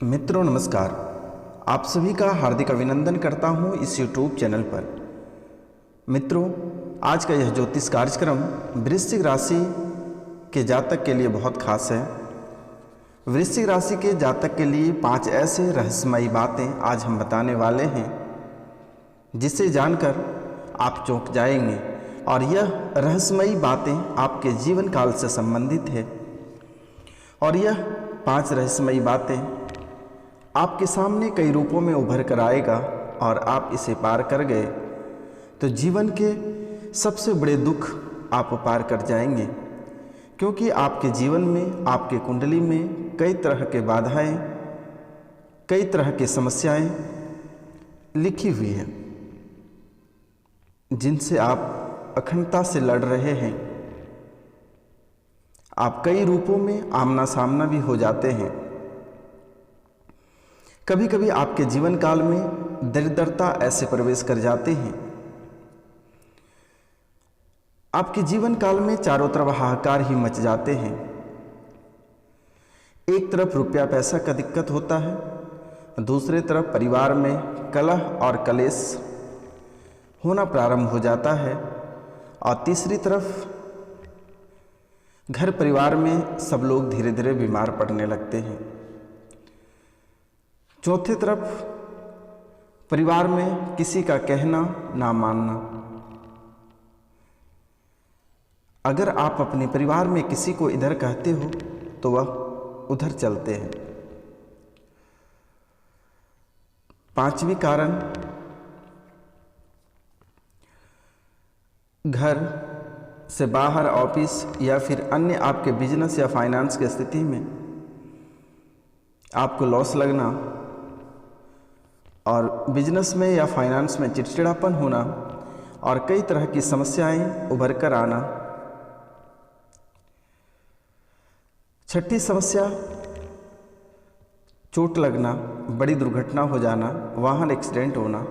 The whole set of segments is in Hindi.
मित्रों नमस्कार। आप सभी का हार्दिक अभिनंदन करता हूं इस YouTube चैनल पर। मित्रों, आज का यह ज्योतिष कार्यक्रम वृश्चिक राशि के जातक के लिए बहुत खास है। वृश्चिक राशि के जातक के लिए 5 ऐसे रहस्यमयी बातें आज हम बताने वाले हैं जिसे जानकर आप चौंक जाएंगे और यह रहस्यमयी बातें आपके जीवन काल से संबंधित है। और यह 5 रहस्यमयी बातें आपके सामने कई रूपों में उभर कर आएगा और आप इसे पार कर गए तो जीवन के सबसे बड़े दुख आप पार कर जाएंगे, क्योंकि आपके जीवन में, आपके कुंडली में कई तरह के बाधाएं, कई तरह की समस्याएं लिखी हुई हैं जिनसे आप अखंडता से लड़ रहे हैं। आप कई रूपों में आमना सामना भी हो जाते हैं। कभी कभी आपके जीवन काल में दरिद्रता ऐसे प्रवेश कर जाते हैं, आपके जीवन काल में चारों तरफ हाहाकार ही मच जाते हैं। एक तरफ रुपया पैसा का दिक्कत होता है, दूसरे तरफ परिवार में कलह और कलेश होना प्रारंभ हो जाता है, और तीसरी तरफ घर परिवार में सब लोग धीरे धीरे बीमार पड़ने लगते हैं। चौथे तरफ परिवार में किसी का कहना ना मानना। अगर आप अपने परिवार में किसी को इधर कहते हो तो वह उधर चलते हैं। 5वीं कारण, घर से बाहर, ऑफिस या फिर अन्य आपके बिजनेस या फाइनेंस की स्थिति में आपको लॉस लगना और बिजनेस में या फाइनेंस में चिड़चिड़ापन होना और कई तरह की समस्याएं उभर कर आना। 6ठी समस्या, चोट लगना, बड़ी दुर्घटना हो जाना, वाहन एक्सीडेंट होना,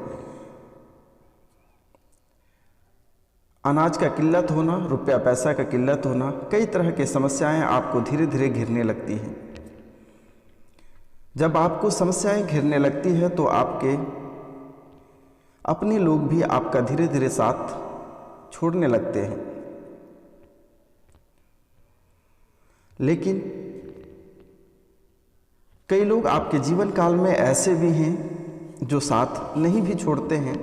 अनाज का किल्लत होना, रुपया पैसा का किल्लत होना। कई तरह की समस्याएं आपको धीरे धीरे घिरने लगती हैं। जब आपको समस्याएं घिरने लगती है तो आपके अपने लोग भी आपका धीरे धीरे साथ छोड़ने लगते हैं। लेकिन कई लोग आपके जीवन काल में ऐसे भी हैं जो साथ नहीं भी छोड़ते हैं।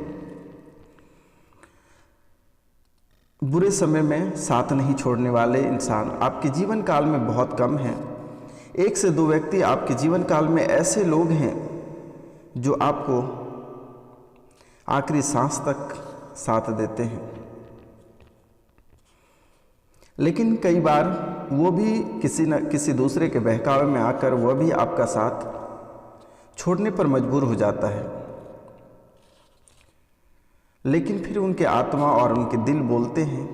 बुरे समय में साथ नहीं छोड़ने वाले इंसान आपके जीवन काल में बहुत कम हैं। 1 से 2 व्यक्ति आपके जीवन काल में ऐसे लोग हैं जो आपको आखिरी सांस तक साथ देते हैं। लेकिन कई बार वो भी किसी न किसी दूसरे के बहकावे में आकर वह भी आपका साथ छोड़ने पर मजबूर हो जाता है। लेकिन फिर उनके आत्मा और उनके दिल बोलते हैं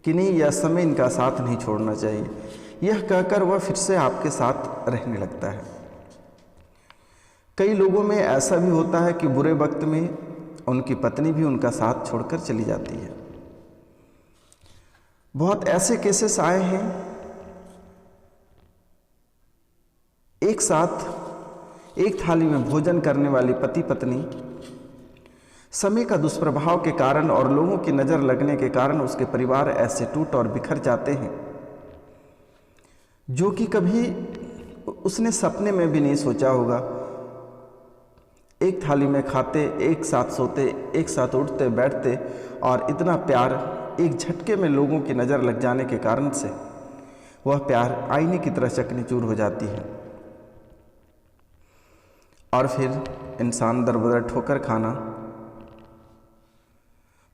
कि नहीं, यह समय इनका साथ नहीं छोड़ना चाहिए। यह कहकर वह फिर से आपके साथ रहने लगता है। कई लोगों में ऐसा भी होता है कि बुरे वक्त में उनकी पत्नी भी उनका साथ छोड़कर चली जाती है। बहुत ऐसे केसेस आए हैं। एक साथ एक थाली में भोजन करने वाली पति पत्नी समय का दुष्प्रभाव के कारण और लोगों की नज़र लगने के कारण उसके परिवार ऐसे टूट और बिखर जाते हैं जो कि कभी उसने सपने में भी नहीं सोचा होगा। एक थाली में खाते, एक साथ सोते, एक साथ उठते बैठते, और इतना प्यार एक झटके में लोगों की नज़र लग जाने के कारण से वह प्यार आईने की तरह चकनीचूर हो जाती है। और फिर इंसान दर-बदर ठोकर खाना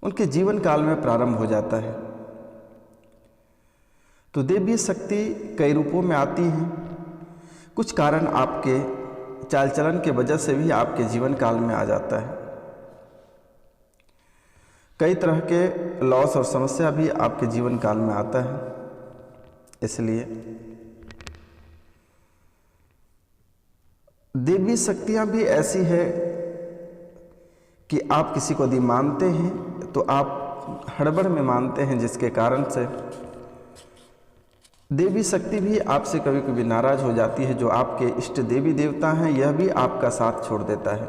उनके जीवन काल में प्रारंभ हो जाता है। तो देवी शक्ति कई रूपों में आती है। कुछ कारण आपके चाल चलन के वजह से भी आपके जीवन काल में आ जाता है। कई तरह के लॉस और समस्या भी आपके जीवन काल में आता है। इसलिए देवी शक्तियाँ भी ऐसी है कि आप किसी को यदि मानते हैं तो आप हड़बड़ में मानते हैं, जिसके कारण से देवी शक्ति भी आपसे कभी कभी नाराज हो जाती है। जो आपके इष्ट देवी देवता हैं यह भी आपका साथ छोड़ देता है।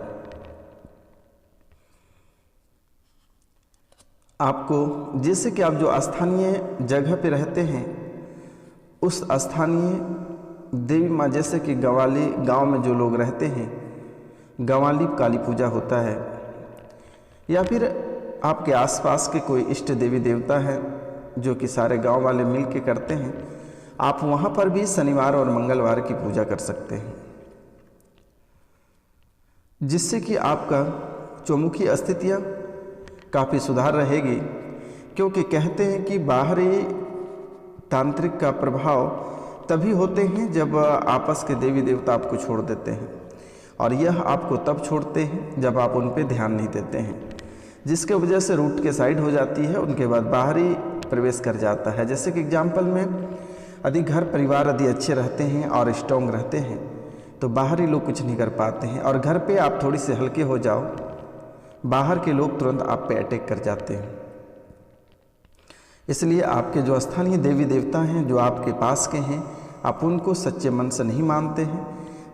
आपको जैसे कि आप जो स्थानीय जगह पे रहते हैं उस स्थानीय देवी माँ, जैसे कि गंवाली गांव में जो लोग रहते हैं गंवाली काली पूजा होता है, या फिर आपके आसपास के कोई इष्ट देवी देवता है जो कि सारे गांव वाले मिल के करते हैं, आप वहाँ पर भी शनिवार और मंगलवार की पूजा कर सकते हैं, जिससे कि आपका चौमुखी स्थितियाँ काफ़ी सुधार रहेगी। क्योंकि कहते हैं कि बाहरी तांत्रिक का प्रभाव तभी होते हैं जब आपस के देवी देवता आपको छोड़ देते हैं, और यह आपको तब छोड़ते हैं जब आप उन पर ध्यान नहीं देते हैं, जिसके वजह से रूट के साइड हो जाती है। उनके बाद बाहरी प्रवेश कर जाता है। जैसे कि एग्जाम्पल में यदि घर परिवार यदि अच्छे रहते हैं और स्ट्रॉन्ग रहते हैं तो बाहरी लोग कुछ नहीं कर पाते हैं, और घर पे आप थोड़ी से हल्के हो जाओ, बाहर के लोग तुरंत आप पे अटैक कर जाते हैं। इसलिए आपके जो स्थानीय देवी देवता हैं जो आपके पास के हैं, आप उनको सच्चे मन से नहीं मानते हैं,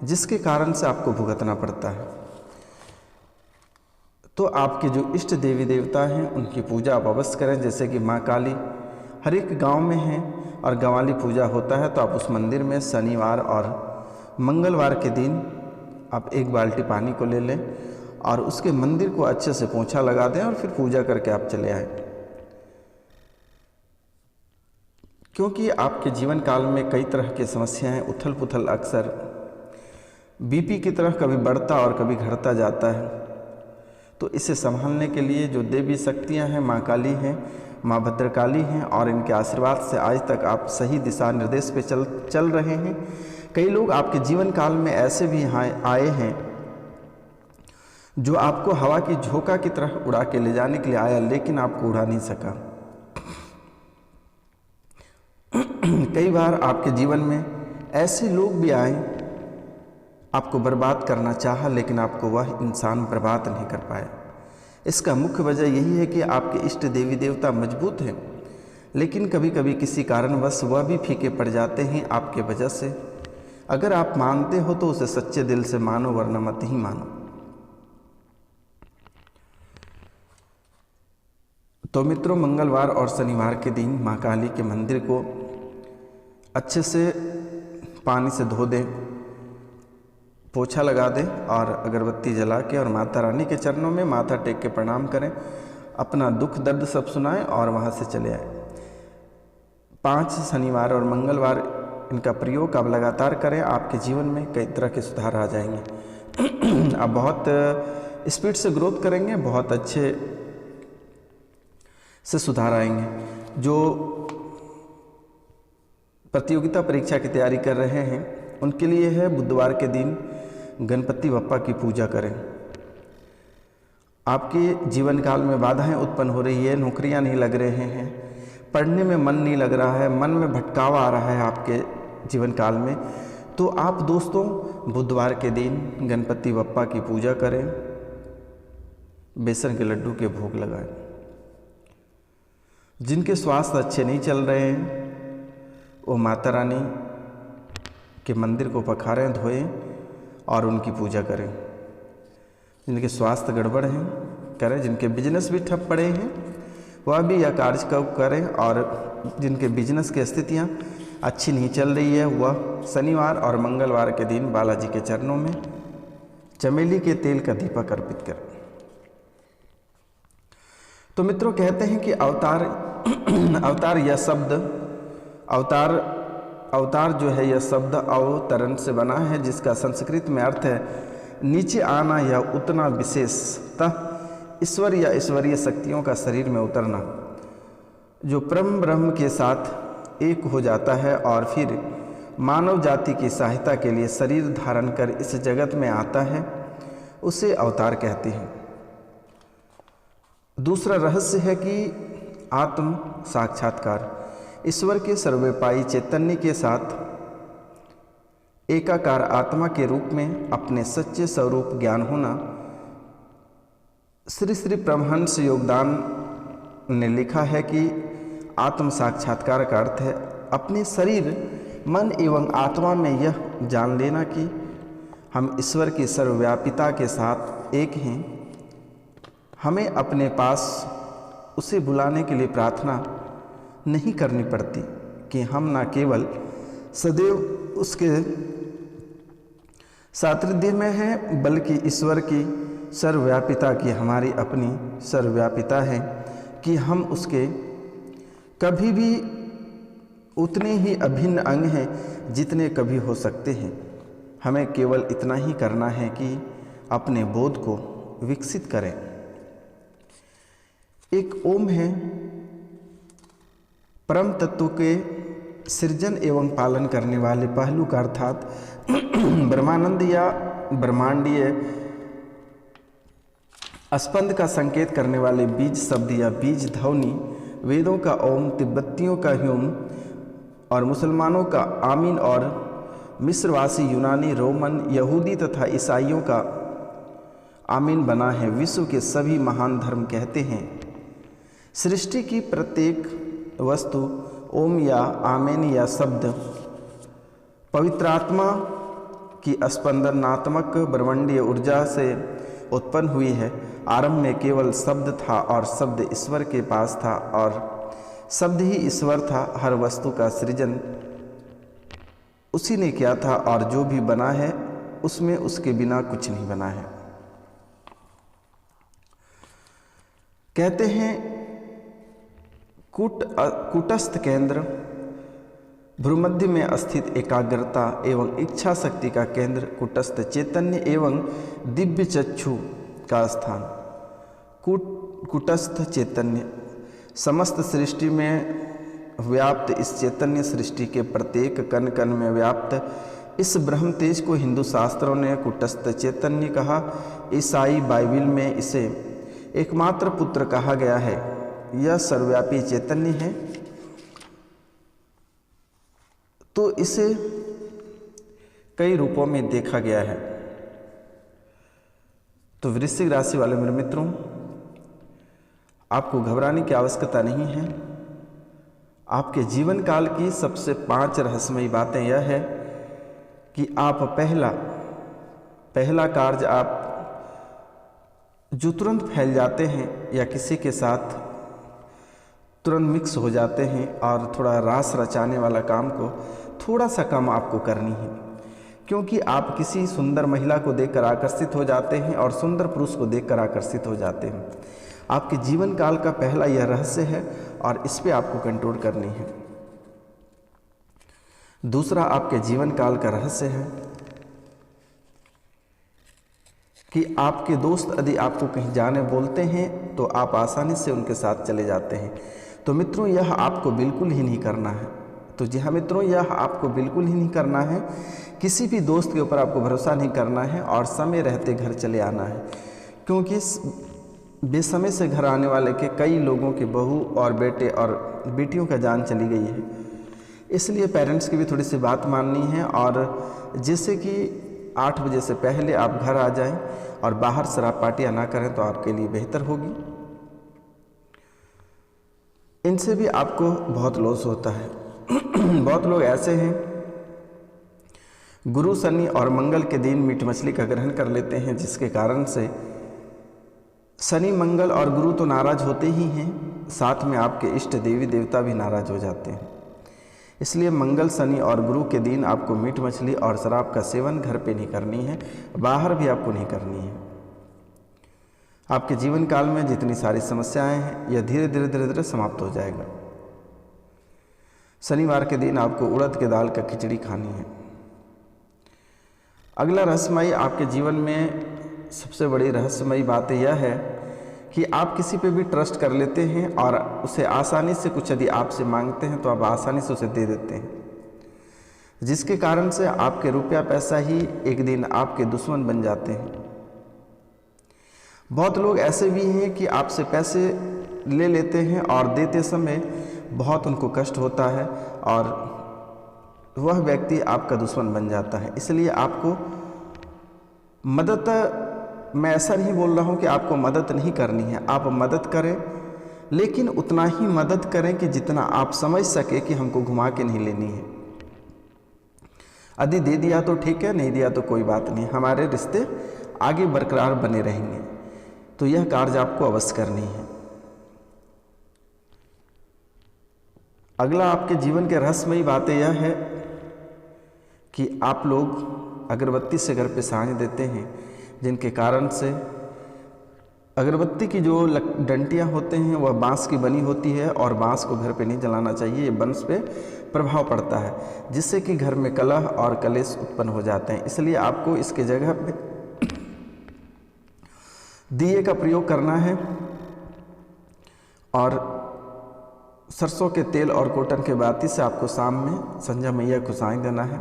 जिसके कारण से आपको भुगतना पड़ता है। तो आपके जो इष्ट देवी देवता हैं उनकी पूजा आप अवश्य करें। जैसे कि माँ काली हर एक गांव में है और गंवाली पूजा होता है, तो आप उस मंदिर में शनिवार और मंगलवार के दिन आप 1 बाल्टी पानी को ले लें और उसके मंदिर को अच्छे से पोंछा लगा दें और फिर पूजा करके आप चले आएँ। क्योंकि आपके जीवन काल में कई तरह की समस्याएं, उथल पुथल अक्सर बीपी की तरह कभी बढ़ता और कभी घटता जाता है। तो इसे संभालने के लिए जो देवी शक्तियां हैं, माँ काली हैं, माँ भद्रकाली हैं, और इनके आशीर्वाद से आज तक आप सही दिशा निर्देश पे चल रहे हैं। कई लोग आपके जीवन काल में ऐसे भी आए हैं जो आपको हवा की झोंका की तरह उड़ा के ले जाने के लिए आया, लेकिन आपको उड़ा नहीं सका। कई बार आपके जीवन में ऐसे लोग भी आए, आपको बर्बाद करना चाहा, लेकिन आपको वह इंसान बर्बाद नहीं कर पाया। इसका मुख्य वजह यही है कि आपके इष्ट देवी देवता मजबूत हैं, लेकिन कभी कभी किसी कारणवश वह भी फीके पड़ जाते हैं आपके वजह से। अगर आप मानते हो तो उसे सच्चे दिल से मानो, वरना मत ही मानो। तो मित्रों, मंगलवार और शनिवार के दिन माँ काली के मंदिर को अच्छे से पानी से धो दें, पोछा लगा दें और अगरबत्ती जला के और माता रानी के चरणों में माथा टेक के प्रणाम करें, अपना दुख दर्द सब सुनाएं और वहाँ से चले आए। 5 शनिवार और मंगलवार इनका प्रयोग आप लगातार करें, आपके जीवन में कई तरह के सुधार आ जाएंगे। आप बहुत स्पीड से ग्रोथ करेंगे, बहुत अच्छे से सुधार आएंगे। जो प्रतियोगिता परीक्षा की तैयारी कर रहे हैं उनके लिए है बुधवार के दिन गणपति बप्पा की पूजा करें। आपके जीवन काल में बाधाएं उत्पन्न हो रही है, नौकरियां नहीं लग रहे हैं, पढ़ने में मन नहीं लग रहा है, मन में भटकावा आ रहा है आपके जीवन काल में, तो आप दोस्तों बुधवार के दिन गणपति बप्पा की पूजा करें, बेसन के लड्डू के भोग लगाएं। जिनके स्वास्थ्य अच्छे नहीं चल रहे हैं वो माता रानी के मंदिर को पखारें, धोएं और उनकी पूजा करें। जिनके स्वास्थ्य गड़बड़ हैं करें, जिनके बिजनेस भी ठप पड़े हैं वह भी यह कार्य करें, और जिनके बिजनेस की स्थितियां अच्छी नहीं चल रही है वह शनिवार और मंगलवार के दिन बालाजी के चरणों में चमेली के तेल का दीपक अर्पित करें। तो मित्रों, कहते हैं कि अवतार यह शब्द अवतार जो है यह शब्द अवतरण से बना है, जिसका संस्कृत में अर्थ है नीचे आना या उतना, विशेषतः ईश्वर या ईश्वरीय शक्तियों का शरीर में उतरना, जो परम ब्रह्म के साथ एक हो जाता है और फिर मानव जाति की सहायता के लिए शरीर धारण कर इस जगत में आता है, उसे अवतार कहते हैं। दूसरा रहस्य है कि आत्म साक्षात्कार, ईश्वर के सर्वव्यापी चैतन्य के साथ एकाकार आत्मा के रूप में अपने सच्चे स्वरूप ज्ञान होना। श्री श्री परमहंस योगदान ने लिखा है कि आत्म साक्षात्कार का अर्थ है अपने शरीर, मन एवं आत्मा में यह जान लेना कि हम ईश्वर की सर्वव्यापिता के साथ एक हैं। हमें अपने पास उसे बुलाने के लिए प्रार्थना नहीं करनी पड़ती कि हम न केवल सदैव उसके सानिध्य में हैं, बल्कि ईश्वर की सर्वव्यापिता की हमारी अपनी सर्वव्यापिता है कि हम उसके कभी भी उतने ही अभिन्न अंग हैं जितने कभी हो सकते हैं। हमें केवल इतना ही करना है कि अपने बोध को विकसित करें। एक ओम है, परम तत्व के सृजन एवं पालन करने वाले पहलू का अर्थात ब्रह्मानंद या ब्रह्मांडीय स्पंद का संकेत करने वाले बीज शब्द या बीज ध्वनि वेदों का ओम, तिब्बतियों का ह्यूम और मुसलमानों का आमीन और मिस्रवासी, यूनानी, रोमन, यहूदी तथा ईसाइयों का आमीन बना है। विश्व के सभी महान धर्म कहते हैं सृष्टि की प्रत्येक वस्तु ओम या आमीन या शब्द पवित्रात्मा की स्पंदनात्मक ब्रह्मांडीय ऊर्जा से उत्पन्न हुई है। आरंभ में केवल शब्द था और शब्द ईश्वर के पास था और शब्द ही ईश्वर था। हर वस्तु का सृजन उसी ने किया था और जो भी बना है उसमें उसके बिना कुछ नहीं बना है। कहते हैं कूटस्थ केंद्र भ्रूमध्य में स्थित एकाग्रता एवं इच्छा शक्ति का केंद्र, कूटस्थ चैतन्य एवं दिव्य चक्षु का स्थान। कूटस्थ चैतन्य समस्त सृष्टि में व्याप्त, इस चैतन्य सृष्टि के प्रत्येक कण कण में व्याप्त इस ब्रह्म तेज को हिंदू शास्त्रों ने कूटस्थ चैतन्य कहा। ईसाई बाइबिल में इसे एकमात्र पुत्र कहा गया है। यह सर्वव्यापी चैतन्य है, तो इसे कई रूपों में देखा गया है। तो वृश्चिक राशि वाले मेरे मित्रों, आपको घबराने की आवश्यकता नहीं है। आपके जीवन काल की सबसे 5 रहस्यमयी बातें यह है कि आप पहला कार्य आप जो तुरंत फैल जाते हैं या किसी के साथ तुरंत मिक्स हो जाते हैं और थोड़ा रास रचाने वाला काम को थोड़ा सा कम आपको करनी है, क्योंकि आप किसी सुंदर महिला को देखकर आकर्षित हो जाते हैं और सुंदर पुरुष को देखकर आकर्षित हो जाते हैं। आपके जीवन काल का पहला यह रहस्य है और इस पे आपको कंट्रोल करनी है। दूसरा आपके जीवन काल का रहस्य है कि आपके दोस्त यदि आपको कहीं जाने बोलते हैं तो आप आसानी से उनके साथ चले जाते हैं। तो मित्रों, यह आपको बिल्कुल ही नहीं करना है। तो जी हाँ मित्रों, यह आपको बिल्कुल ही नहीं करना है। किसी भी दोस्त के ऊपर आपको भरोसा नहीं करना है और समय रहते घर चले आना है, क्योंकि बेसमय से घर आने वाले के कई लोगों के बहू और बेटे और बेटियों का जान चली गई है। इसलिए पेरेंट्स की भी थोड़ी सी बात माननी है और जैसे कि 8 बजे से पहले आप घर आ जाएं और बाहर शराब पार्टियां ना करें तो आपके लिए बेहतर होगी। इनसे भी आपको बहुत लॉस होता है। बहुत लोग ऐसे हैं गुरु, शनि और मंगल के दिन मीट मछली का ग्रहण कर लेते हैं, जिसके कारण से शनि, मंगल और गुरु तो नाराज होते ही हैं, साथ में आपके इष्ट देवी देवता भी नाराज हो जाते हैं। इसलिए मंगल, शनि और गुरु के दिन आपको मीट मछली और शराब का सेवन घर पे नहीं करनी है, बाहर भी आपको नहीं करनी है। आपके जीवन काल में जितनी सारी समस्याएं हैं यह धीरे धीरे धीरे धीरे समाप्त हो जाएगा। शनिवार के दिन आपको उड़द के दाल का खिचड़ी खानी है। अगला रहस्यमयी आपके जीवन में सबसे बड़ी रहस्यमयी बात यह है कि आप किसी पे भी ट्रस्ट कर लेते हैं और उसे आसानी से कुछ यदि आपसे मांगते हैं तो आप आसानी से उसे दे देते हैं, जिसके कारण से आपके रुपया पैसा ही एक दिन आपके दुश्मन बन जाते हैं। बहुत लोग ऐसे भी हैं कि आपसे पैसे ले लेते हैं और देते समय बहुत उनको कष्ट होता है और वह व्यक्ति आपका दुश्मन बन जाता है। इसलिए आपको मदद, मैं ऐसा नहीं बोल रहा हूँ कि आपको मदद नहीं करनी है, आप मदद करें, लेकिन उतना ही मदद करें कि जितना आप समझ सके कि हमको घुमा के नहीं लेनी है। यदि दे दिया तो ठीक है, नहीं दिया तो कोई बात नहीं, हमारे रिश्ते आगे बरकरार बने रहेंगे। तो यह कार्य आपको अवश्य करनी है। अगला आपके जीवन के रहस्यमयी बातें यह है कि आप लोग अगरबत्ती से घर पे साँझ देते हैं, जिनके कारण से अगरबत्ती की जो डंटियाँ होते हैं वह बांस की बनी होती है और बांस को घर पे नहीं जलाना चाहिए। ये वंश पे प्रभाव पड़ता है, जिससे कि घर में कलह और कलेश उत्पन्न हो जाते हैं। इसलिए आपको इसके जगह पे दिए का प्रयोग करना है और सरसों के तेल और कॉटन के बाती से आपको शाम में संध्या मैया को साँझ देना है।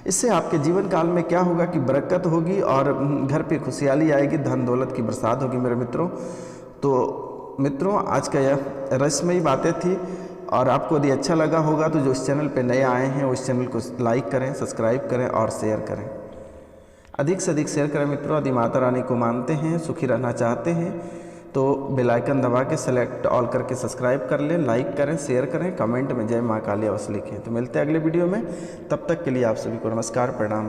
इससे आपके जीवन काल में क्या होगा कि बरकत होगी और घर पे खुशहाली आएगी, धन दौलत की बरसात होगी मेरे मित्रों। तो मित्रों, आज का यह रहस्यमयी बातें थी और आपको यदि अच्छा लगा होगा तो जो इस चैनल पे नए आए हैं वो इस चैनल को लाइक करें, सब्सक्राइब करें और शेयर करें। अधिक से अधिक शेयर करें मित्रों। यदि माता रानी को मानते हैं, सुखी रहना चाहते हैं तो बेल आइकन दबा के सेलेक्ट ऑल करके सब्सक्राइब कर लें, लाइक करें, शेयर करें, कमेंट में जय माँ काली अवश्य लिखें। तो मिलते हैं अगले वीडियो में, तब तक के लिए आप सभी को नमस्कार, प्रणाम।